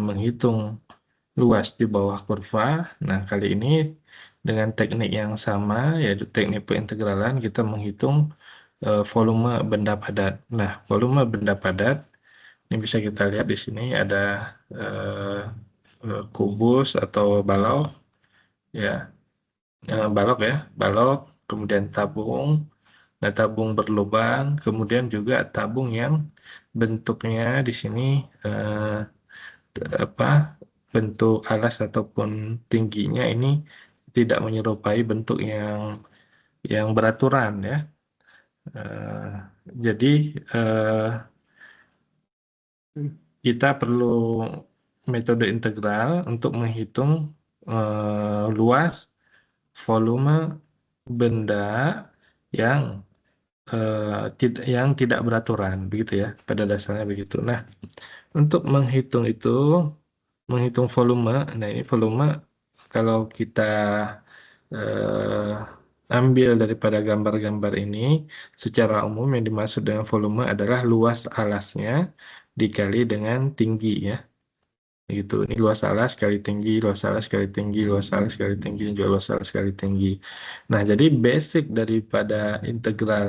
menghitung luas di bawah kurva. Nah, kali ini dengan teknik yang sama, yaitu teknik pengintegralan, kita menghitung volume benda padat. Nah, volume benda padat ini bisa kita lihat di sini ada eh, kubus atau balok, ya, balok, kemudian tabung. Nah, tabung berlubang, kemudian juga tabung yang bentuknya di sini eh, apa bentuk alas ataupun tingginya ini tidak menyerupai bentuk yang beraturan, ya. Eh, jadi eh, kita perlu metode integral untuk menghitung luas volume benda yang yang tidak beraturan, begitu ya, pada dasarnya begitu. Nah, untuk menghitung itu, menghitung volume, nah ini volume kalau kita eh, ambil daripada gambar-gambar ini, secara umum yang dimaksud dengan volume adalah luas alasnya dikali dengan tinggi, ya. Gitu. Ini luas alas kali tinggi, luas alas kali tinggi, luas alas kali tinggi, dan juga luas alas kali tinggi. Nah, jadi basic daripada integral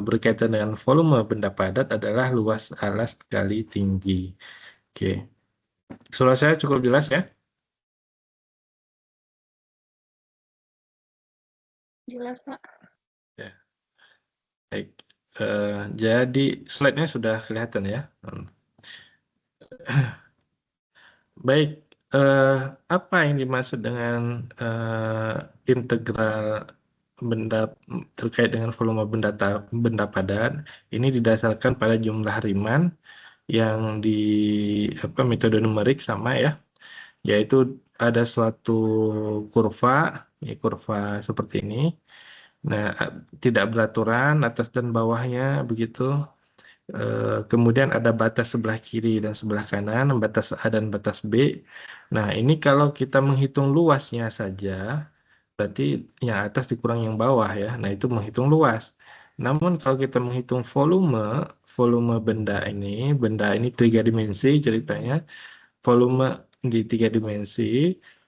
berkaitan dengan volume benda padat adalah luas alas kali tinggi. Oke. Soal saya cukup jelas, ya? Jelas, Pak. Ya, baik. Jadi slide-nya sudah kelihatan, ya. Baik, eh, apa yang dimaksud dengan integral benda terkait dengan volume benda padat? Ini didasarkan pada jumlah Riemann yang di metode numerik sama, ya, yaitu ada suatu kurva, ya, kurva seperti ini. Nah, tidak beraturan atas dan bawahnya begitu. Kemudian ada batas sebelah kiri dan sebelah kanan, batas A dan batas B. Nah, ini kalau kita menghitung luasnya saja, berarti yang atas dikurang yang bawah, ya. Nah, itu menghitung luas. Namun kalau kita menghitung volume benda ini 3 dimensi ceritanya, volume di 3 dimensi,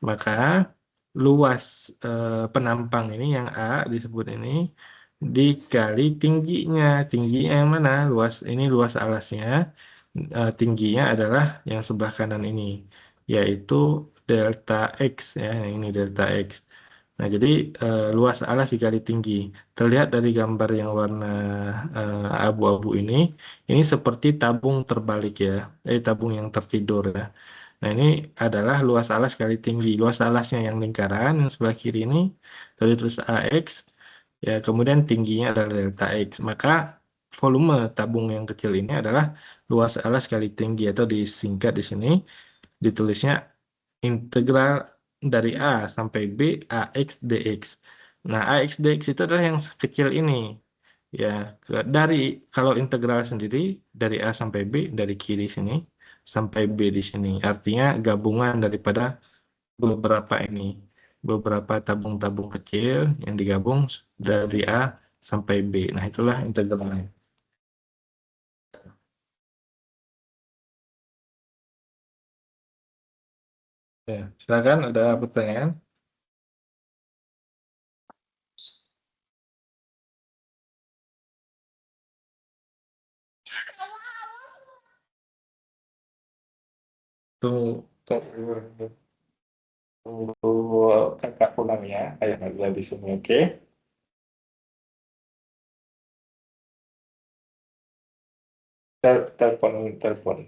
maka luas penampang ini yang A disebut ini dikali tingginya. Tingginya yang mana? Ini luas alasnya, tingginya adalah yang sebelah kanan ini, yaitu delta X, ya, yang ini delta X. Nah, jadi luas alas dikali tinggi. Terlihat dari gambar yang warna abu-abu ini seperti tabung terbalik, ya. Tabung yang tertidur, ya. Nah, ini adalah luas alas kali tinggi. Luas alasnya yang lingkaran, yang sebelah kiri ini, terus AX, ya, kemudian tingginya adalah delta X. Maka volume tabung yang kecil ini adalah luas alas kali tinggi, atau disingkat di sini, ditulisnya integral dari A sampai B AX dx. Nah, AX dx itu adalah yang kecil ini. Ya, kalau integral sendiri dari A sampai B, dari kiri sini sampai B di sini. Artinya gabungan daripada beberapa tabung-tabung kecil yang digabung dari A sampai B. Nah, itulah integralnya. Ya, silakan, ada pertanyaan? Tuh, tunggu kakak pulang, ya. Kayak ada di sini, oke? Telepon.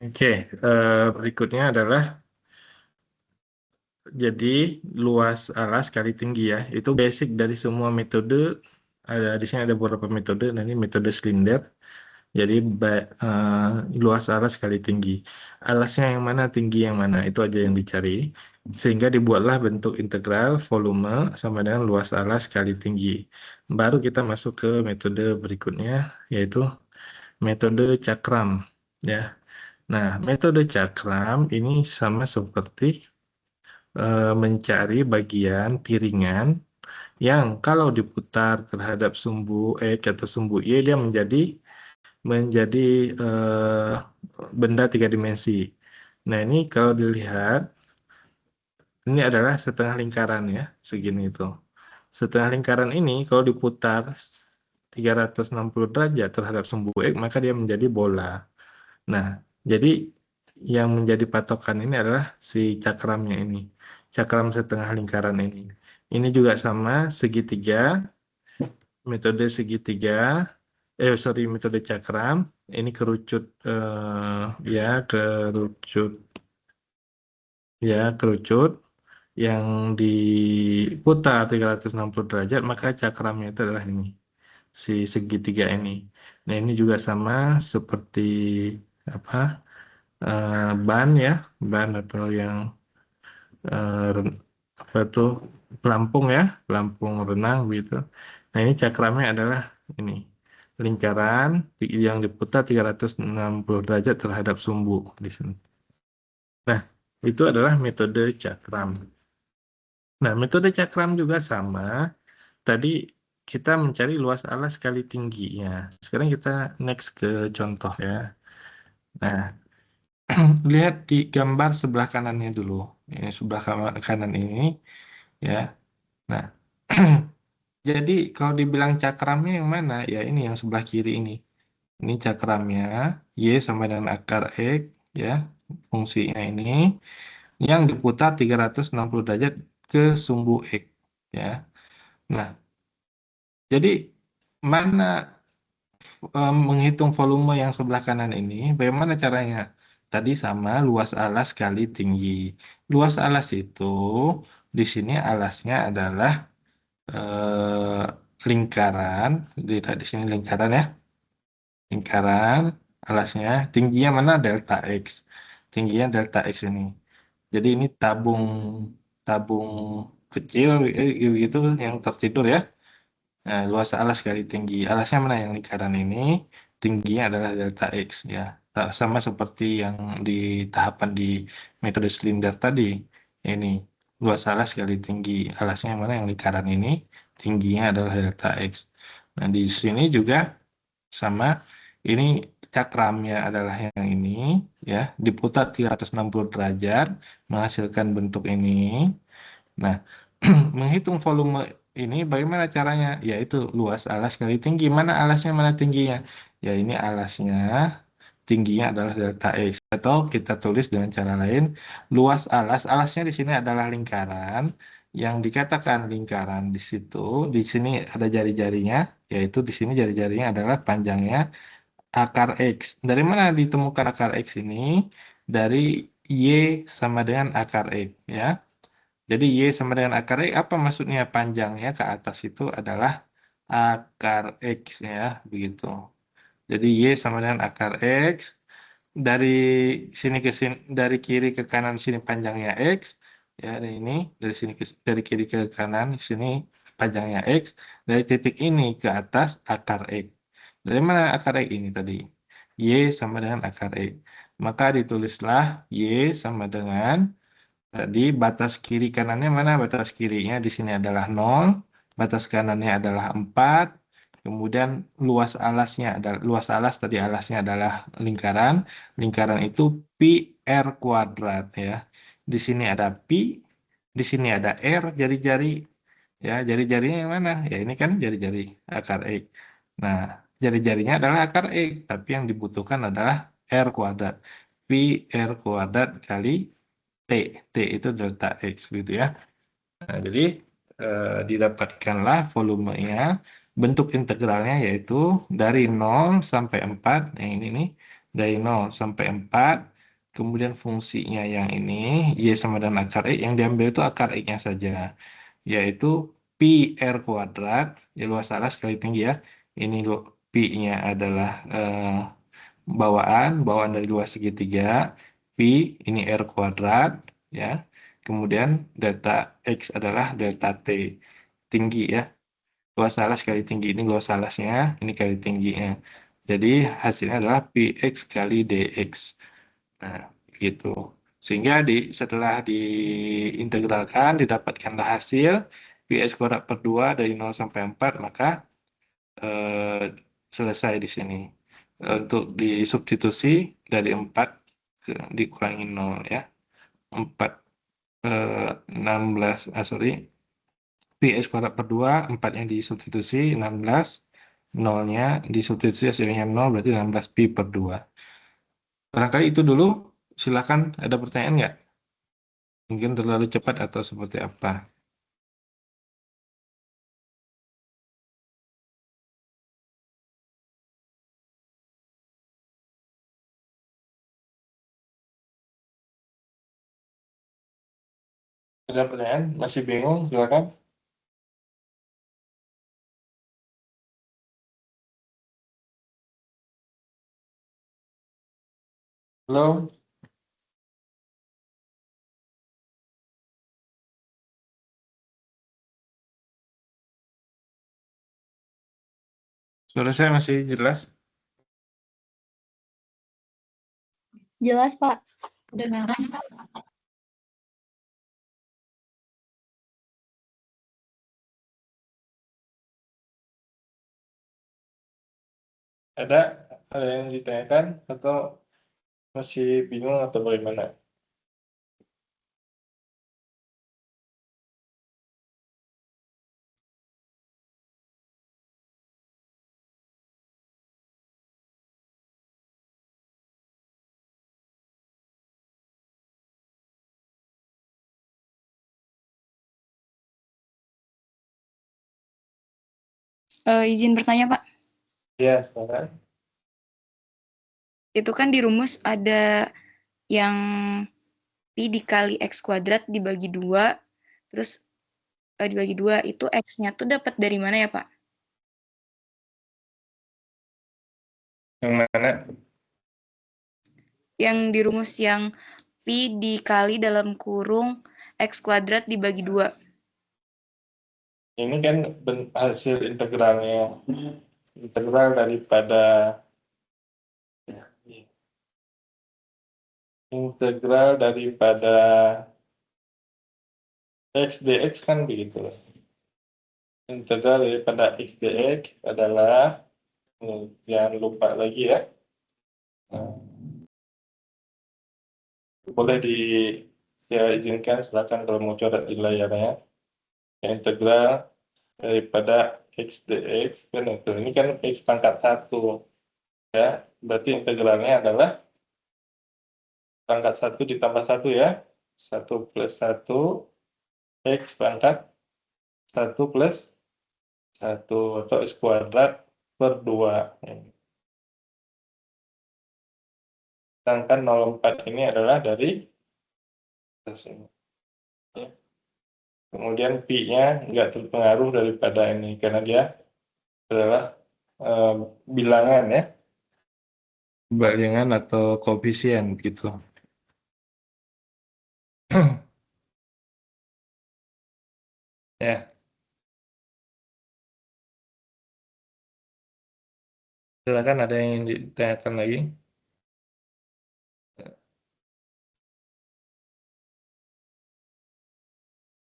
Oke, berikutnya adalah jadi luas alas kali tinggi ya. Itu basic dari semua metode. Ada di sini ada beberapa metode. Nah, ini metode silinder. Jadi luas alas kali tinggi. Alasnya yang mana, tinggi yang mana, itu aja yang dicari. Sehingga dibuatlah bentuk integral volume sama dengan luas alas kali tinggi. Baru kita masuk ke metode berikutnya, yaitu metode cakram. Ya. Nah, metode cakram ini sama seperti mencari bagian piringan yang kalau diputar terhadap sumbu X atau sumbu Y dia menjadi benda tiga dimensi. Nah, ini kalau dilihat ini adalah setengah lingkaran ya, segini itu. Setengah lingkaran ini kalau diputar 360 derajat terhadap sumbu X maka dia menjadi bola. Nah, jadi yang menjadi patokan ini adalah si cakramnya ini. Cakram setengah lingkaran ini. Ini juga sama segitiga, metode segitiga, metode cakram. Ini kerucut, ya kerucut, kerucut yang diputar 360 derajat, maka cakramnya itu adalah ini, si segitiga ini. Nah, ini juga sama seperti apa? Ban ya, ban atau yang apa tuh pelampung ya, pelampung renang gitu. Nah, ini cakramnya adalah ini lingkaran yang diputar 360 derajat terhadap sumbu di sini. Nah, itu adalah metode cakram. Nah, metode cakram juga sama. Tadi kita mencari luas alas kali tingginya. Sekarang kita next ke contoh ya. Nah, lihat di gambar sebelah kanannya dulu. Ini sebelah kanan ini ya. Nah, jadi kalau dibilang cakramnya yang mana? Ya ini yang sebelah kiri ini. Ini cakramnya Y sama dengan akar X ya. Fungsinya ini yang diputar 360 derajat ke sumbu X ya. Nah, jadi mana menghitung volume yang sebelah kanan ini? Bagaimana caranya? Tadi sama luas alas kali tinggi. Luas alas itu di sini alasnya adalah eh, lingkaran, di sini lingkaran ya, lingkaran, alasnya, tingginya mana delta X, tingginya delta X ini. Jadi ini tabung tabung kecil gitu yang tertidur ya. Nah, luas alas kali tinggi. Alasnya mana yang lingkaran ini, tingginya adalah delta X ya. Sama seperti yang di tahapan di metode silinder tadi. Ini luas alas kali tinggi. Alasnya yang mana yang lingkaran ini, tingginya adalah delta X. Nah, di sini juga sama, ini cakramnya adalah yang ini ya, diputar 360 derajat menghasilkan bentuk ini. Nah, menghitung volume ini bagaimana caranya? Yaitu luas alas kali tinggi. Mana alasnya, mana tingginya? Ya, ini alasnya, tingginya adalah delta X. Atau kita tulis dengan cara lain, luas alas, alasnya di sini adalah lingkaran, yang dikatakan lingkaran di situ, di sini ada jari-jarinya, yaitu di sini jari-jarinya adalah panjangnya akar X. Dari mana ditemukan akar X ini? Dari Y sama dengan akar X, ya. Jadi Y sama dengan akar X, apa maksudnya panjangnya ke atas itu adalah akar X ya, begitu. Jadi Y sama dengan akar X, dari sini ke sini, dari kiri ke kanan sini panjangnya X, ya ada ini, dari sini dari kiri ke kanan sini panjangnya X, dari titik ini ke atas akar X. Dari mana akar X ini tadi? Y sama dengan akar X. Maka ditulislah Y sama dengan, jadi batas kiri kanannya mana? Batas kirinya di sini adalah 0, batas kanannya adalah 4, kemudian luas alasnya adalah, luas alas tadi alasnya adalah lingkaran, lingkaran itu pi r kuadrat ya. Di sini ada pi, di sini ada r jari-jari ya, jari-jarinya yang mana? Ya ini kan jari-jari akar X. Nah, jari-jarinya adalah akar X, tapi yang dibutuhkan adalah r kuadrat. Pi r kuadrat kali T. T itu delta X gitu ya. Nah, jadi didapatkanlah volumenya, bentuk integralnya yaitu dari 0 sampai 4, yang ini nih, dari 0 sampai 4, Kemudian fungsinya yang ini, Y sama dengan akar X, yang diambil itu akar X-nya saja, yaitu Pi R kuadrat, ya luas alas kali tinggi ya. Ini Pi-nya adalah bawaan dari luas segitiga, Pi ini R kuadrat, ya. Kemudian delta X adalah delta T, tinggi ya. Luas alas kali tinggi, ini luas alasnya, ini kali tingginya. Jadi hasilnya adalah Px kali dx. Nah, gitu. Sehingga setelah diintegralkan, didapatkanlah hasil Px kuadrat per 2 dari 0 sampai 4, maka eh, selesai di sini. Untuk disubstitusi dari 4 dikurangi 0 ya. 4 16, sorry. Px kuadrat per 2, 4-nya disubstitusi, 16. 0-nya disubstitusi hasilnya 0, berarti 16 pi per 2. Barangkali itu dulu, silakan ada pertanyaan nggak? Mungkin terlalu cepat atau seperti apa? Ada pertanyaan? Masih bingung? Silakan. Halo, suara saya masih jelas? Jelas, Pak. Kedengaran. Ada? Ada yang ditanyakan? Atau masih bingung atau bagaimana? Izin bertanya, Pak. Ya, silakan. Itu kan di rumus ada yang Pi dikali X kuadrat dibagi 2, terus dibagi 2, itu X-nya tuh dapat dari mana ya, Pak? Yang mana? Yang di rumus yang Pi dikali dalam kurung X kuadrat dibagi 2. Ini kan hasil integralnya. Integral daripada x dx kan begitu. Integral daripada x dx adalah, jangan lupa lagi ya. Nah, boleh saya izinkan, silakan kalau mau coret di layarnya. Yang integral daripada x dx kan itu. Ini kan x pangkat 1 ya. Berarti integralnya adalah pangkat 1 ditambah 1 ya. 1 plus 1 x pangkat 1 plus 1 atau x kuadrat per 2. Sedangkan 0,4 ini adalah dari sini. Ya. Kemudian pi-nya nggak terpengaruh daripada ini, karena dia adalah bilangan ya. Bilangan atau koefisien gitu. Ya, silakan ada yang ditanyakan lagi.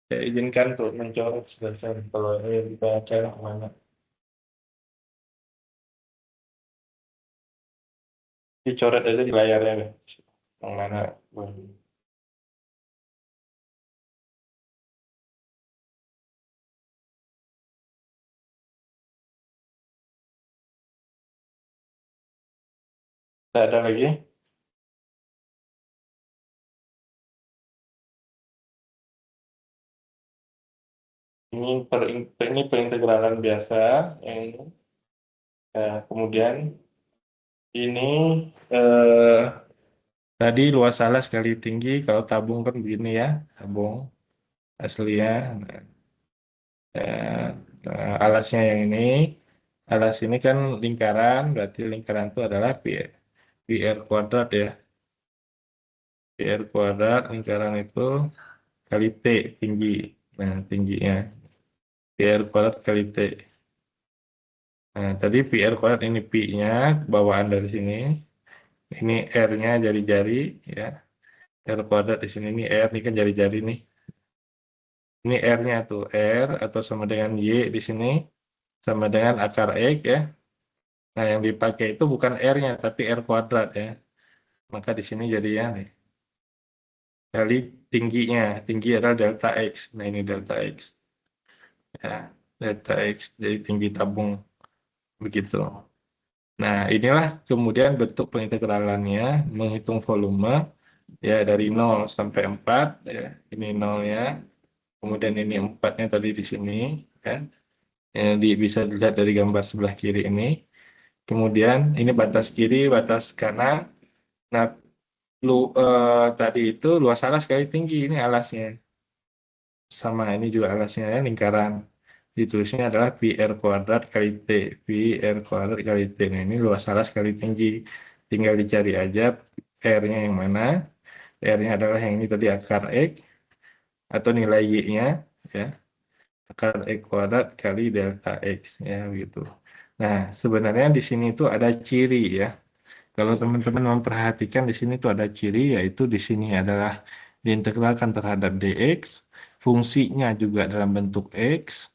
Saya izinkan untuk mencoret, silakan kalau ini ditanyakan kemana. Dicoret aja di layarnya, yang mana. Tidak ada lagi. Ini perintegralan biasa. Yang kemudian ini Tadi luas alas kali tinggi, kalau tabung kan begini ya, tabung asli ya. Eh, alasnya yang ini, alas ini kan lingkaran, berarti lingkaran itu adalah pi r kuadrat ya. Pi r kuadrat lingkaran itu kali T tinggi. Nah, tingginya pi r kuadrat kali T. Nah, tadi pi r kuadrat ini pi-nya bawaan dari sini. Ini r-nya jari-jari ya. R kuadrat di sini ini r ini kan jari-jari nih. Ini r-nya tuh r atau sama dengan y di sini sama dengan akar x ya. Nah, yang dipakai itu bukan r-nya tapi r kuadrat ya. Maka di sini jadinya nih kali tingginya. Tinggi adalah delta x. Nah, ini delta x ya. Delta x jadi tinggi tabung begitu. Nah, inilah kemudian bentuk pengintegralannya menghitung volume ya dari 0 sampai 4 ya. Ini nolnya, kemudian ini 4-nya tadi di sini kan. Bisa dilihat dari gambar sebelah kiri ini. Kemudian ini batas kiri, batas kanan. Nah, tadi itu luas alas kali tinggi ini alasnya. Sama ini juga alasnya ya, lingkaran. Ditulisnya adalah pi r kuadrat kali T. Pi r kuadrat kali T. Nah, ini luas alas kali tinggi. Tinggal dicari aja R-nya yang mana. R-nya adalah yang ini tadi akar X atau nilai Y-nya ya. Akar X kuadrat kali delta X ya gitu. Nah, sebenarnya di sini itu ada ciri ya. Kalau teman-teman memperhatikan di sini tuh ada ciri yaitu di sini adalah diintegralkan terhadap dx, fungsinya juga dalam bentuk x,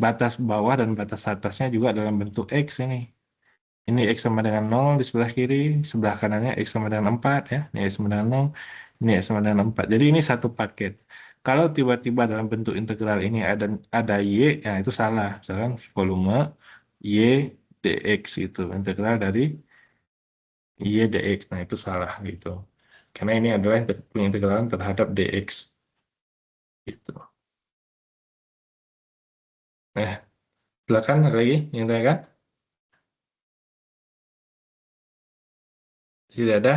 batas bawah dan batas atasnya juga dalam bentuk x ini. Ini x sama dengan 0 di sebelah kiri, sebelah kanannya x sama dengan 4 ya. Ini x sama dengan 0, ini x sama dengan 4. Jadi ini satu paket. Kalau tiba-tiba dalam bentuk integral ini ada y, ya itu salah. Misalkan volume y dx itu integral dari y dx. Nah, itu salah gitu. Karena ini adalah pengintegralan terhadap dx gitu. Nah, silakan ada lagi yang tanyakan? Tidak ada?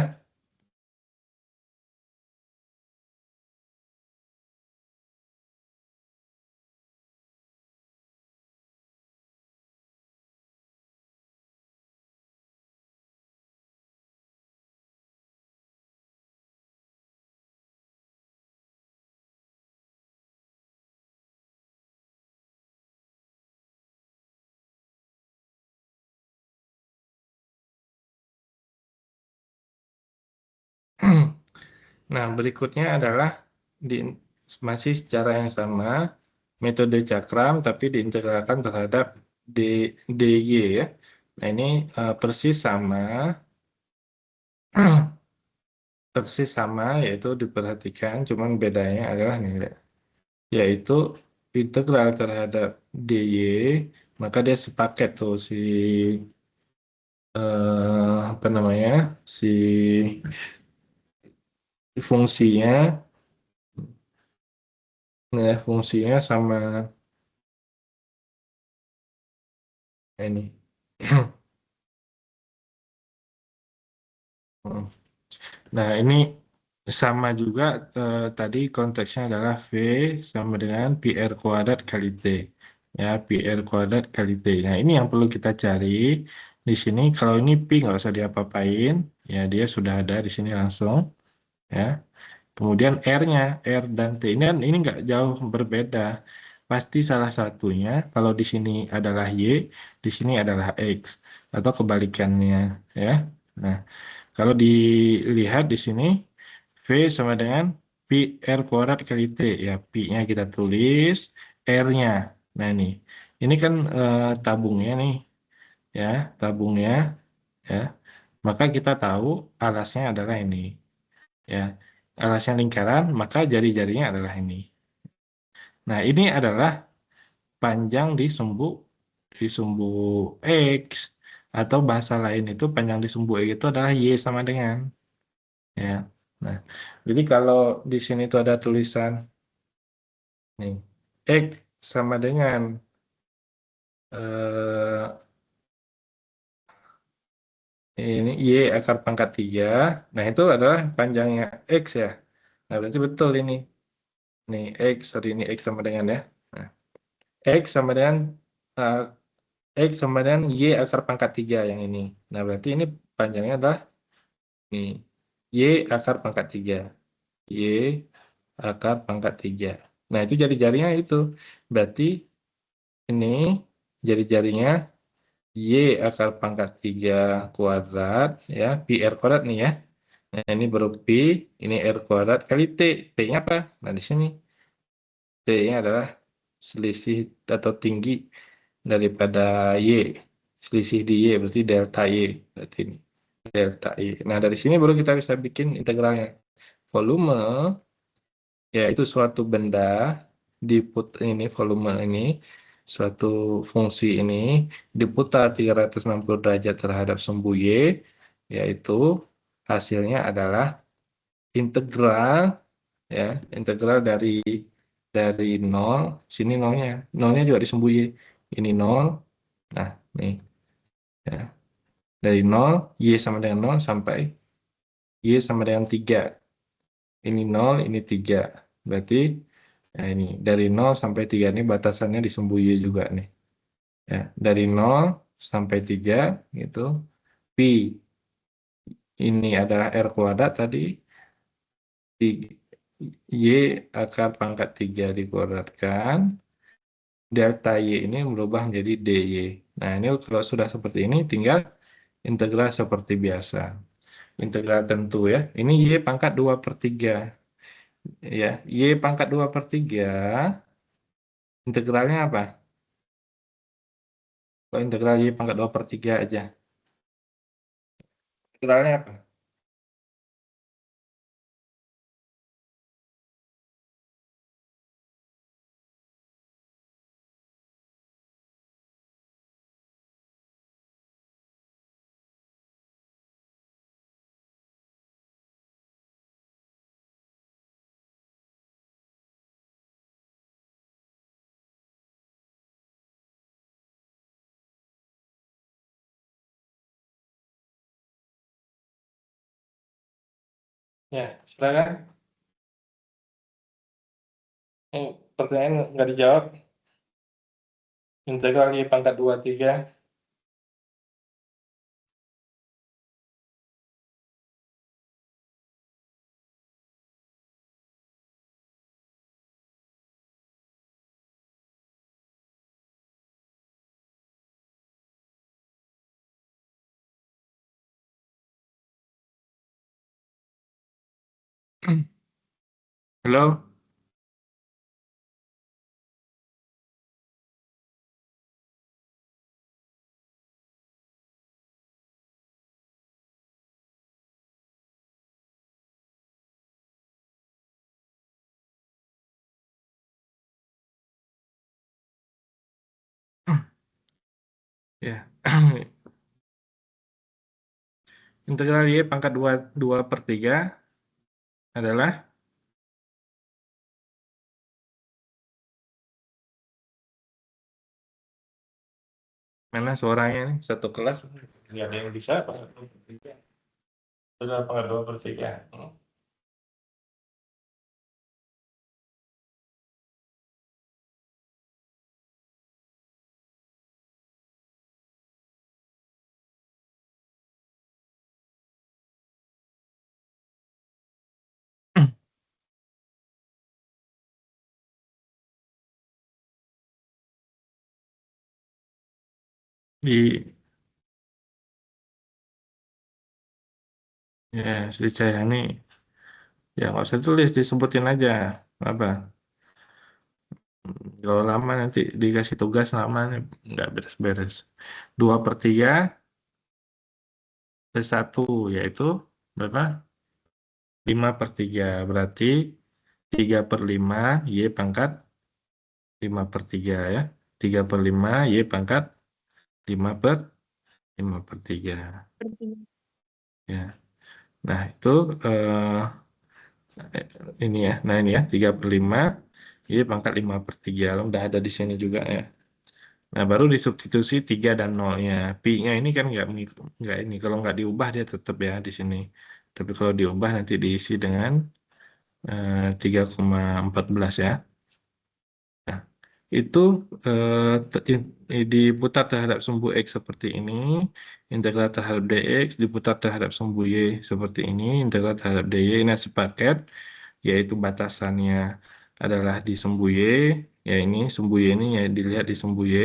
Nah, berikutnya adalah di, masih secara yang sama, metode cakram tapi diintegralkan terhadap D, DY ya. Nah, ini persis sama, persis sama yaitu diperhatikan, cuman bedanya adalah nih, yaitu integral terhadap DY, maka dia sepaket tuh si apa namanya si fungsinya, nah, fungsinya sama ini. Nah, ini sama juga tadi konteksnya adalah V sama dengan PR kuadrat kali T. Ya, PR kuadrat kali T. Nah, ini yang perlu kita cari. Di sini kalau ini P nggak usah diapa-apain. Ya, dia sudah ada di sini langsung. Ya. Kemudian R-nya, R dan T ini nggak jauh berbeda. Pasti salah satunya, kalau di sini adalah Y, di sini adalah X. Atau kebalikannya. Ya. Nah, kalau dilihat di sini, V sama dengan pi R kuadrat kali T. Ya, pi-nya kita tulis, R-nya. Nah, ini kan tabungnya nih, ya, tabungnya, ya. Maka kita tahu alasnya adalah ini, ya. Alasnya lingkaran, maka jari-jarinya adalah ini. Nah, ini adalah panjang di sumbu X, atau bahasa lain itu panjang di sumbu X itu adalah Y sama dengan. Ya. Nah, jadi kalau di sini tuh ada tulisan nih X sama dengan eh, Ini Y akar pangkat 3. Nah, itu adalah panjangnya X ya. Nah, berarti betul ini. Nih, X, sorry, ini X sama dengan ya. Nah, X sama dengan eh, X sama dengan Y akar pangkat 3 yang ini. Nah, berarti ini panjangnya adalah nih, Y akar pangkat 3. Y akar pangkat 3. Nah, itu jari-jarinya itu. Berarti ini jari-jarinya Y akar pangkat 3 kuadrat, ya, Pi R kuadrat nih ya. Nah, ini baru Pi, ini R kuadrat kali T. T-nya apa? Nah, di sini. T-nya adalah selisih atau tinggi daripada Y. Selisih di Y, berarti delta Y. Berarti ini, delta Y. Nah, dari sini baru kita bisa bikin integralnya. Volume, yaitu suatu benda diput ini volume ini suatu fungsi ini diputar 360 derajat terhadap sumbu Y, yaitu hasilnya adalah integral, ya, integral dari nol, sini nolnya juga di sumbu Y, ini nol. Nah, nih, ya, dari nol Y sama dengan nol sampai Y sama dengan 3. Ini nol, ini 3. Berarti nah ini dari nol sampai 3 ini batasannya di sumbu Y juga nih. Ya, dari nol sampai 3 itu pi ini adalah R kuadrat tadi, Y akar pangkat 3 dikuadratkan, delta Y ini berubah menjadi DY. Nah, ini kalau sudah seperti ini tinggal integral seperti biasa. Integral tentu ya. Ini Y pangkat 2 per 3. Ya, Y pangkat 2 per 3 integralnya apa? Kalau integral Y pangkat 2 per 3 aja. Integralnya apa? Ya, silakan. Pertanyaan nggak dijawab. Integral Y pangkat 2 3. Halo, ya. Integral Y pangkat 2 per 3 adalah mana suaranya ini? Satu kelas nggak ada yang bisa pangkat 2 per 3. Integral pangkat 2 per 3. Di ya, Sri Cahayani ya nggak usah tulis, disebutin aja apa. Kalau lama nanti dikasih tugas lama nggak beres-beres. 2 per 3 plus 1 yaitu berapa? 5 per 3 berarti 3 per 5 Y pangkat 5 per 3 ya. 3 per 5 Y pangkat 5 per 5 per 3 ya. Nah, itu ini ya. Nah, ini ya 3 per 5 Y pangkat 5 per 3. Udah ada di sini juga ya. Nah, baru disubstitusi 3 dan nolnya. Pi-nya ini kan nggak ini. Kalau nggak diubah dia tetap ya di sini. Tapi kalau diubah nanti diisi dengan 3,14 ya. Nah, itu diputar terhadap sumbu X seperti ini, integral terhadap dx diputar terhadap sumbu Y seperti ini, integral terhadap dy ini sepaket, yaitu batasannya adalah di sumbu Y, ya ini sumbu Y ini ya dilihat di sumbu Y,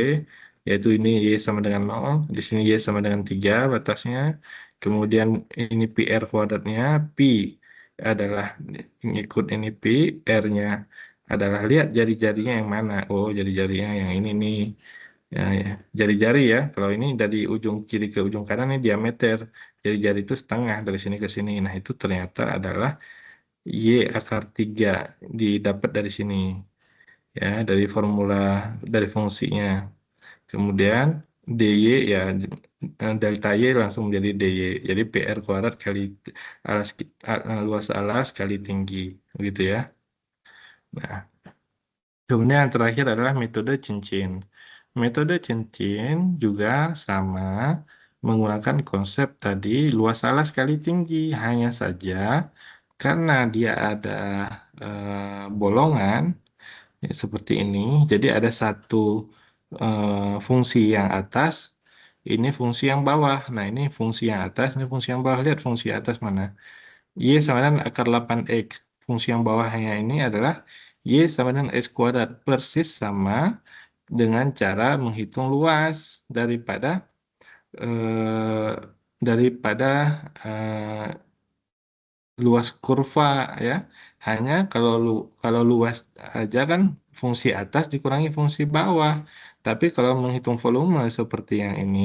yaitu ini Y sama dengan 0, di sini Y sama dengan 3 batasnya, kemudian ini PR kuadratnya, Pi adalah ikut ini Pi, R-nya adalah lihat jari-jarinya yang mana. Oh, jari-jarinya yang ini nih. Ya, ya. Jari-jari ya. Kalau ini dari ujung kiri ke ujung kanan ini diameter. Jari-jari itu setengah dari sini ke sini. Nah, itu ternyata adalah Y akar 3 didapat dari sini. Ya, dari formula dari fungsinya. Kemudian dy ya delta Y langsung menjadi dy. Jadi PR kuadrat kali alas luas alas kali tinggi. Begitu ya. Nah, kemudian yang terakhir adalah metode cincin. Metode cincin juga sama menggunakan konsep tadi luas alas kali tinggi. Hanya saja karena dia ada bolongan ya, seperti ini. Jadi ada satu fungsi yang atas, ini fungsi yang bawah. Nah ini fungsi yang atas, ini fungsi yang bawah. Lihat fungsi atas mana? Y sama dengan akar 8X. Fungsi yang bawahnya ini adalah Y sama dengan X kuadrat. Persis sama dengan cara menghitung luas daripada eh, daripada eh, luas kurva ya. Hanya kalau luas aja kan fungsi atas dikurangi fungsi bawah. Tapi kalau menghitung volume seperti yang ini,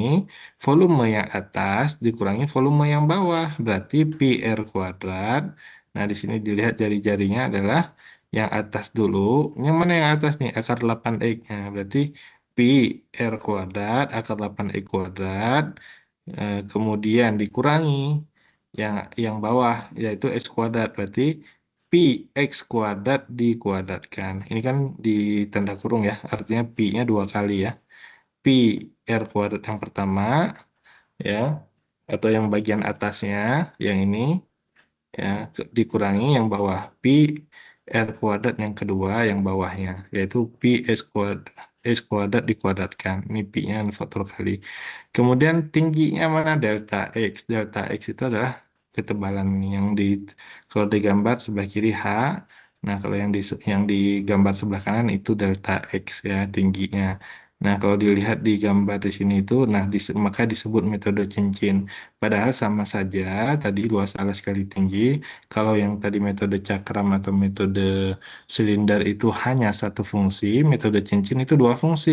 volume yang atas dikurangi volume yang bawah, berarti pi r kuadrat. Nah, di sini dilihat jari-jarinya adalah yang atas dulu. Yang mana yang atas nih? Akar 8x. Nah, berarti pi r kuadrat akar 8x kuadrat kemudian dikurangi yang bawah yaitu x kuadrat berarti pi x kuadrat dikuadratkan. Ini kan di tanda kurung ya, artinya pi-nya 2 kali ya. Pi r kuadrat yang pertama ya atau yang bagian atasnya yang ini ya dikurangi yang bawah pi r kuadrat yang kedua yang bawahnya yaitu pi x kuadrat dikuadratkan. Ini pi-nya faktor kali. Kemudian tingginya mana delta X. Delta X itu adalah ketebalan yang kalau digambar sebelah kiri H. Nah, kalau yang digambar sebelah kanan itu delta X ya tingginya. Nah, kalau dilihat di gambar di sini itu, nah maka disebut metode cincin. Padahal sama saja tadi luas alas kali tinggi. Kalau yang tadi metode cakram atau metode silinder itu hanya satu fungsi, metode cincin itu dua fungsi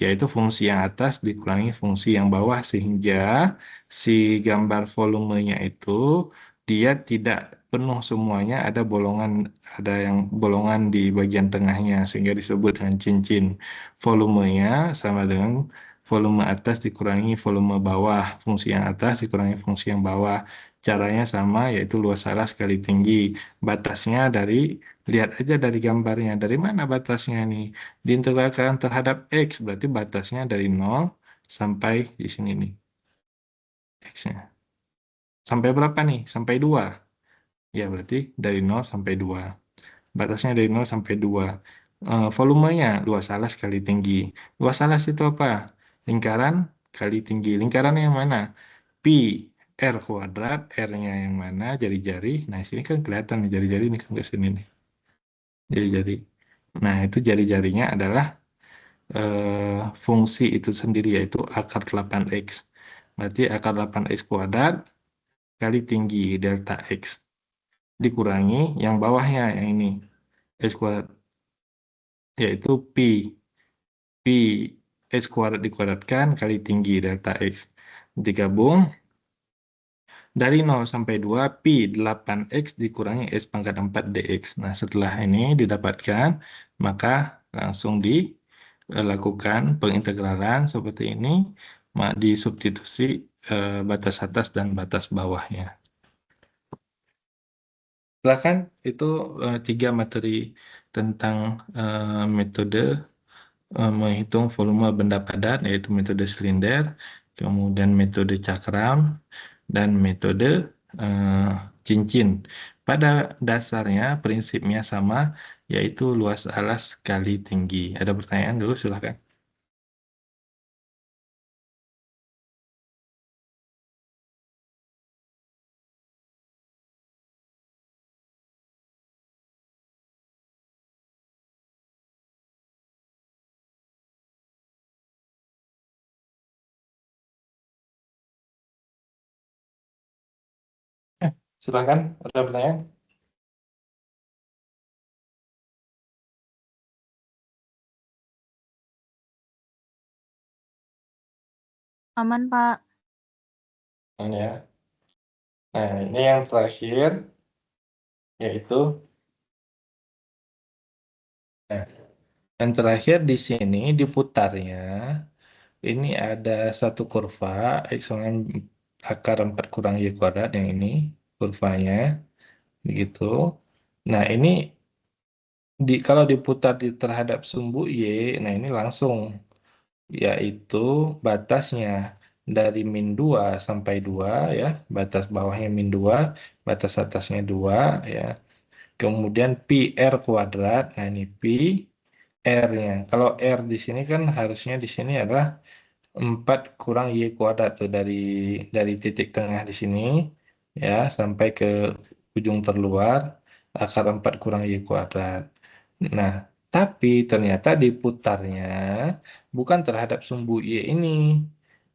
yaitu fungsi yang atas dikurangi fungsi yang bawah sehingga si gambar volumenya itu dia tidak penuh semuanya ada yang bolongan di bagian tengahnya sehingga disebut dengan cincin. Volumenya sama dengan volume atas dikurangi volume bawah, fungsi yang atas dikurangi fungsi yang bawah. Caranya sama yaitu luas alas kali tinggi. Batasnya lihat aja dari gambarnya. Dari mana batasnya nih? Diintegralkan terhadap X, berarti batasnya dari 0 sampai di sini nih, X-nya. Sampai berapa nih? Sampai 2. Ya, berarti dari 0 sampai 2. Batasnya dari 0 sampai 2. Volumenya luas alas kali tinggi. Luas alas itu apa? Lingkaran kali tinggi. Lingkaran yang mana? Pi R kuadrat, R-nya yang mana? Jari-jari. Nah, sini kan kelihatan nih jari-jari ini kan ke sini nih. Jari-jari. Nah, itu jari-jarinya adalah fungsi itu sendiri yaitu akar 8x. Berarti akar 8x kuadrat kali tinggi delta x dikurangi yang bawahnya yang ini x kuadrat yaitu pi x kuadrat dikuadratkan kali tinggi delta x digabung dari 0 sampai 2 pi 8x dikurangi x pangkat 4 dx. Nah, setelah ini didapatkan maka langsung dilakukan pengintegralan seperti ini disubstitusi batas atas dan batas bawahnya. Silakan itu 3 materi tentang metode menghitung volume benda padat, yaitu metode silinder, kemudian metode cakram, dan metode eh, cincin. Pada dasarnya prinsipnya sama, yaitu luas alas kali tinggi. Ada pertanyaan dulu, silakan. Silakan, ada pertanyaan? Aman, Pak. Ya. Nah, ini yang terakhir, yaitu nah, yang terakhir di sini diputarnya. Ini ada satu kurva X sama akar 4 kurang Y kuadrat yang ini kurvanya begitu. Nah, ini kalau diputar terhadap sumbu Y, nah ini langsung yaitu batasnya dari min 2 sampai 2 ya, batas bawahnya min 2, batas atasnya 2 ya. Kemudian pi R kuadrat. Nah, ini pi R-nya. Kalau R di sini kan harusnya di sini adalah 4 kurang Y kuadrat tuh dari titik tengah di sini ya sampai ke ujung terluar akar 4 kurang Y kuadrat. Nah, tapi ternyata diputarnya bukan terhadap sumbu Y ini,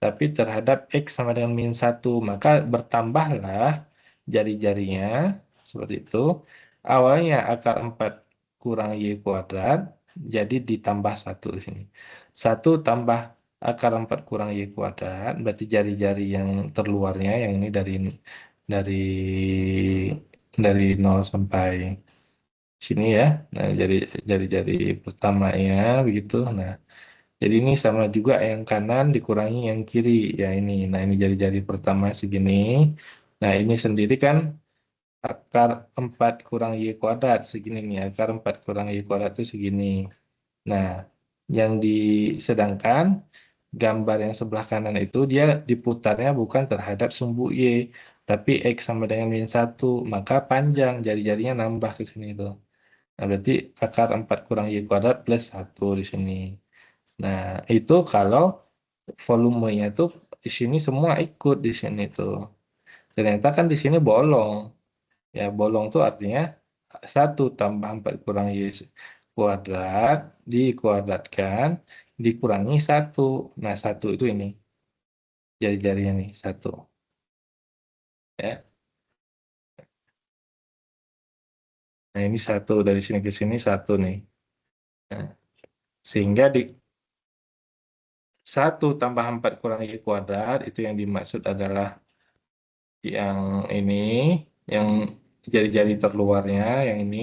tapi terhadap X sama dengan min 1. Maka bertambahlah jari-jarinya seperti itu. Awalnya akar 4 kurang Y kuadrat, jadi ditambah 1 di sini. 1 tambah akar 4 kurang Y kuadrat, berarti jari-jari yang terluarnya, yang ini dari dari 0 sampai sini ya. Nah, jari-jari pertamanya begitu. Nah, jadi ini sama juga yang kanan dikurangi yang kiri ya ini. Nah, ini jari-jari pertama segini. Nah, ini sendiri kan akar 4 kurang Y kuadrat segini nih. Akar 4 kurang Y kuadrat itu segini. Nah, yang sedangkan gambar yang sebelah kanan itu dia diputarnya bukan terhadap sumbu Y, tapi X sama dengan min 1. Maka panjang jari-jarinya nambah ke sini tuh. Nah, berarti akar 4 kurang Y kuadrat plus 1 di sini. Nah, itu kalau volumenya tuh di sini semua ikut di sini tuh. Ternyata kan di sini bolong. Ya, bolong tuh artinya 1 tambah 4 kurang Y kuadrat dikuadratkan dikurangi 1. Nah, 1 itu ini jari-jarinya nih, 1. Ya. Nah, ini 1 dari sini ke sini 1 nih. Nah, sehingga di 1 tambah 4 kurang Y kuadrat itu yang dimaksud adalah yang ini, yang jari-jari terluarnya, yang ini,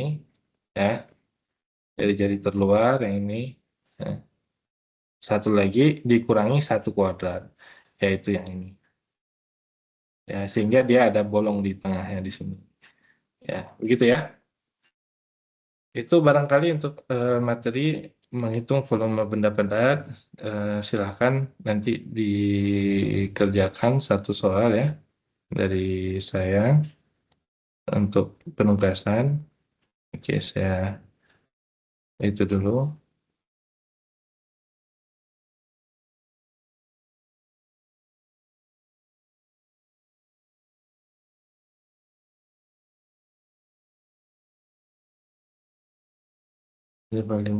ya, jari-jari terluar, yang ini. Nah, satu lagi dikurangi 1 kuadrat, yaitu yang ini. Ya, sehingga dia ada bolong di tengahnya di sini. Ya, begitu ya. Itu barangkali untuk materi menghitung volume benda padat. Silahkan nanti dikerjakan satu soal ya dari saya untuk penugasan. Oke, saya itu dulu. Ini paling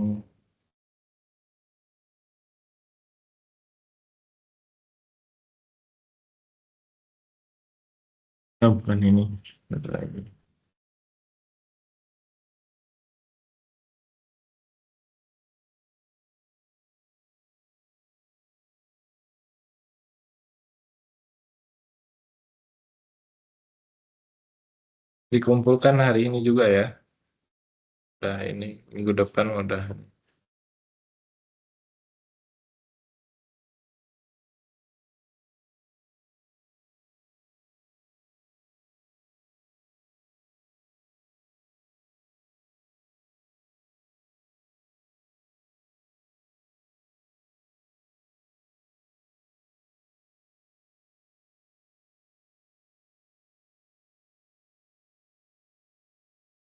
bukan ini. Satu lagi. Dikumpulkan hari ini juga ya. Nah, ini minggu depan udah.